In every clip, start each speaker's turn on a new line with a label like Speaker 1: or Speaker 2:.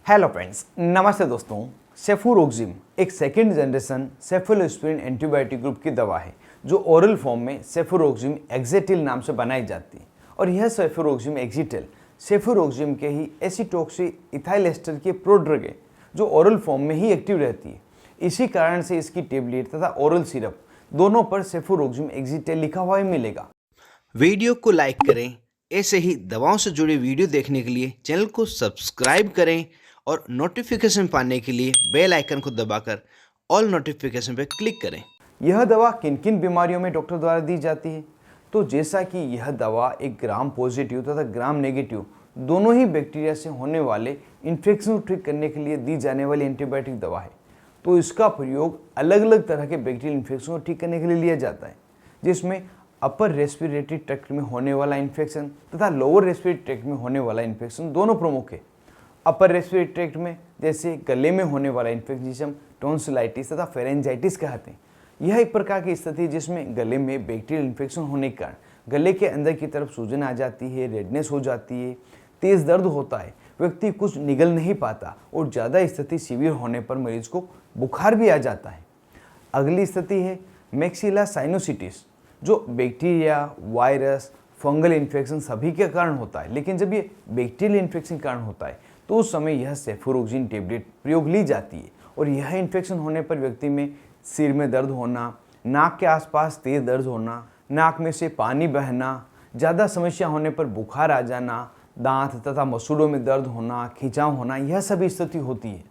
Speaker 1: Hello friends, नमस्ते दोस्तों। सेफुरोक्सिम एक सेकेंड जनरेशन सेफेलोस्पिरिन एंटीबायोटिक ग्रुप की दवा है जो ओरल फॉर्म में सेफुरोक्सिम एक्जेटिल नाम से बनाई जाती है। और यह सेफुरोक्सिम एक्जेटिल सेफुरोक्सिम के ही एसिटोक्सी इथाइल एस्टर के प्रोड्रग है जो ओरल फॉर्म में ही एक्टिव रहती है। इसी कारण से इसकी टेबलेट तथा ओरल सिरप दोनों पर सेफुरोक्सिम एक्जेटिल लिखा हुआ ही मिलेगा।
Speaker 2: वीडियो को लाइक करें। ऐसे ही दवाओं से जुड़े वीडियो देखने के लिए चैनल को सब्सक्राइब करें और नोटिफिकेशन पाने के लिए बेल आइकन को दबाकर ऑल नोटिफिकेशन पर क्लिक करें।
Speaker 1: यह दवा किन किन बीमारियों में डॉक्टर द्वारा दी जाती है? तो जैसा कि यह दवा एक ग्राम पॉजिटिव तथा ग्राम नेगेटिव दोनों ही बैक्टीरिया से होने वाले इन्फेक्शन को ठीक करने के लिए दी जाने वाली एंटीबायोटिक दवा है, तो इसका प्रयोग अलग अलग तरह के बैक्टीरियल इन्फेक्शन को ठीक करने के लिए लिया जाता है, जिसमें अपर रेस्पिरेटरी ट्रैक्ट में होने वाला इन्फेक्शन तथा लोअर रेस्पिरेटरी ट्रैक्ट में होने वाला इन्फेक्शन दोनों प्रमुख है। अपर रेस्पिरेटरी ट्रैक्ट में जैसे गले में होने वाला इन्फेक्शन जिसे हम टॉन्सिलाइटिस तथा फेरेंजाइटिस कहते हैं। यह एक प्रकार की स्थिति है जिसमें गले में बैक्टीरियल इन्फेक्शन होने के कारण गले के अंदर की तरफ सूजन आ जाती है, रेडनेस हो जाती है, तेज दर्द होता है, व्यक्ति कुछ निगल नहीं पाता और ज़्यादा स्थिति सीवियर होने पर मरीज को बुखार भी आ जाता है। अगली स्थिति है मैक्सिला साइनोसिटिस, जो बैक्टीरिया, वायरस, फंगल इन्फेक्शन सभी के कारण होता है, लेकिन जब ये बैक्टीरियल इन्फेक्शन के कारण होता है तो उस समय यह सेफुरोक्सिम टेबलेट प्रयोग ली जाती है। और यह इन्फेक्शन होने पर व्यक्ति में सिर में दर्द होना, नाक के आसपास तेज दर्द होना, नाक में से पानी बहना, ज़्यादा समस्या होने पर बुखार आ जाना, दांत तथा मसूड़ों में दर्द होना, खिंचाव होना, यह सभी स्थिति होती है।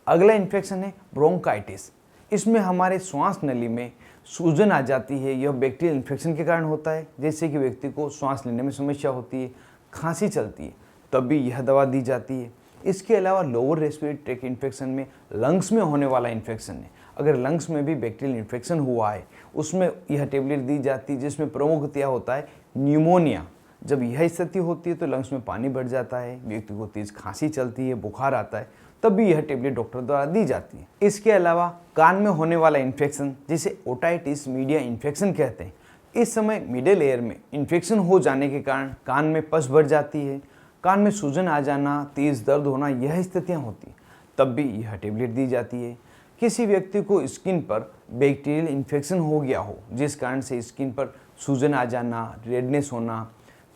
Speaker 1: अगला इन्फेक्शन है ब्रोंकाइटिस। इसमें हमारे श्वास नली में सूजन आ जाती है। यह बैक्टीरियल इन्फेक्शन के कारण होता है, जैसे कि व्यक्ति को श्वास लेने में समस्या होती है, खांसी चलती है, तब भी यह दवा दी जाती है। इसके अलावा लोअर रेस्पिरेटरी ट्रैक्ट इन्फेक्शन में लंग्स में होने वाला इन्फेक्शन है, अगर लंग्स में भी बैक्टीरियल इन्फेक्शन हुआ है उसमें यह टेबलेट दी जाती है, जिसमें प्रमुखतया होता है न्यूमोनिया। जब यह स्थिति होती है तो लंग्स में पानी भर जाता है, व्यक्ति को तेज खांसी चलती है, बुखार आता है, तब भी यह टेबलेट डॉक्टर द्वारा दी जाती है। इसके अलावा कान में होने वाला इन्फेक्शन जिसे ओटाइटिस मीडिया इन्फेक्शन कहते हैं, इस समय मिडिल एयर में इन्फेक्शन हो जाने के कारण कान में पस भर जाती है, कान में सूजन आ जाना, तेज दर्द होना, यह स्थितियाँ होती हैं, तब भी यह टेबलेट दी जाती है। किसी व्यक्ति को स्किन पर बैक्टीरियल इन्फेक्शन हो गया हो जिस कारण से स्किन पर सूजन आ जाना, रेडनेस होना,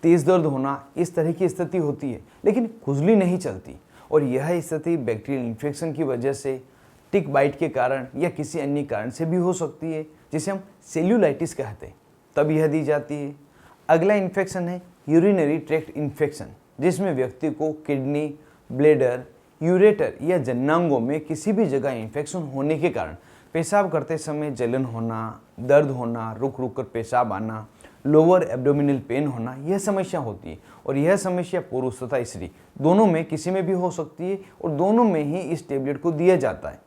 Speaker 1: तेज दर्द होना, इस तरह की स्थिति होती है, लेकिन खुजली नहीं चलती, और यह स्थिति बैक्टीरियल इन्फेक्शन की वजह से, टिक बाइट के कारण या किसी अन्य कारण से भी हो सकती है, जिसे हम सेल्यूलाइटिस कहते हैं, तब यह दी जाती है। अगला इन्फेक्शन है यूरिनरी ट्रैक्ट इन्फेक्शन, जिसमें व्यक्ति को किडनी, ब्लैडर, यूरेटर या जननांगों में किसी भी जगह इन्फेक्शन होने के कारण पेशाब करते समय जलन होना, दर्द होना, रुक रुक कर पेशाब आना, लोअर एब्डोमिनल पेन होना, यह समस्या होती है। और यह समस्या पुरुष तथा स्त्री दोनों में किसी में भी हो सकती है, और दोनों में ही इस टेबलेट को दिया जाता है।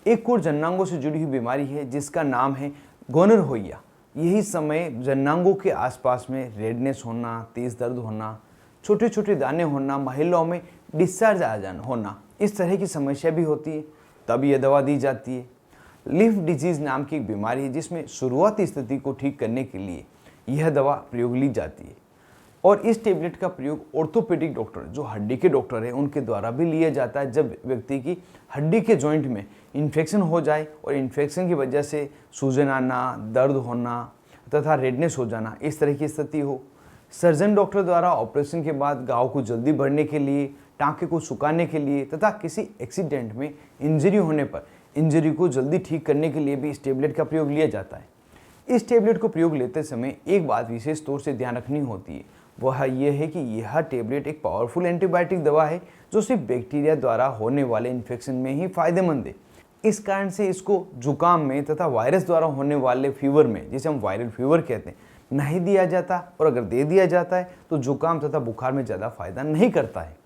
Speaker 1: एक और जननांगों से जुड़ी हुई बीमारी है जिसका नाम है गोनोरहोइया। यही समय जननांगों के आसपास में रेडनेस होना, तेज दर्द होना, छोटे छोटे दाने होना, महिलाओं में डिस्चार्ज आ जाना होना, इस तरह की समस्या भी होती है, तब यह दवा दी जाती है। लिफ डिजीज नाम की एक बीमारी है जिसमें शुरुआती स्थिति को ठीक करने के लिए यह दवा प्रयोग ली जाती है। और इस टेबलेट का प्रयोग ऑर्थोपेडिक डॉक्टर, जो हड्डी के डॉक्टर हैं, उनके द्वारा भी लिया जाता है जब व्यक्ति की हड्डी के जॉइंट में इन्फेक्शन हो जाए और इन्फेक्शन की वजह से सूजन आना, दर्द होना तथा रेडनेस हो जाना, इस तरह की स्थिति हो। सर्जन डॉक्टर द्वारा ऑपरेशन के बाद घाव को जल्दी भरने के लिए, टाँके को सुखाने के लिए तथा किसी एक्सीडेंट में इंजरी होने पर इंजरी को जल्दी ठीक करने के लिए भी इस टेबलेट का प्रयोग लिया जाता है। इस टेबलेट को प्रयोग लेते समय एक बात विशेष तौर से ध्यान रखनी होती है, वह यह है कि यह टेबलेट एक पावरफुल एंटीबायोटिक दवा है जो सिर्फ बैक्टीरिया द्वारा होने वाले इन्फेक्शन में ही फायदेमंद है। इस कारण से इसको जुकाम में तथा वायरस द्वारा होने वाले फीवर में, जिसे हम वायरल फीवर कहते हैं, नहीं दिया जाता, और अगर दे दिया जाता है तो जुकाम तथा बुखार में ज़्यादा फायदा नहीं करता है।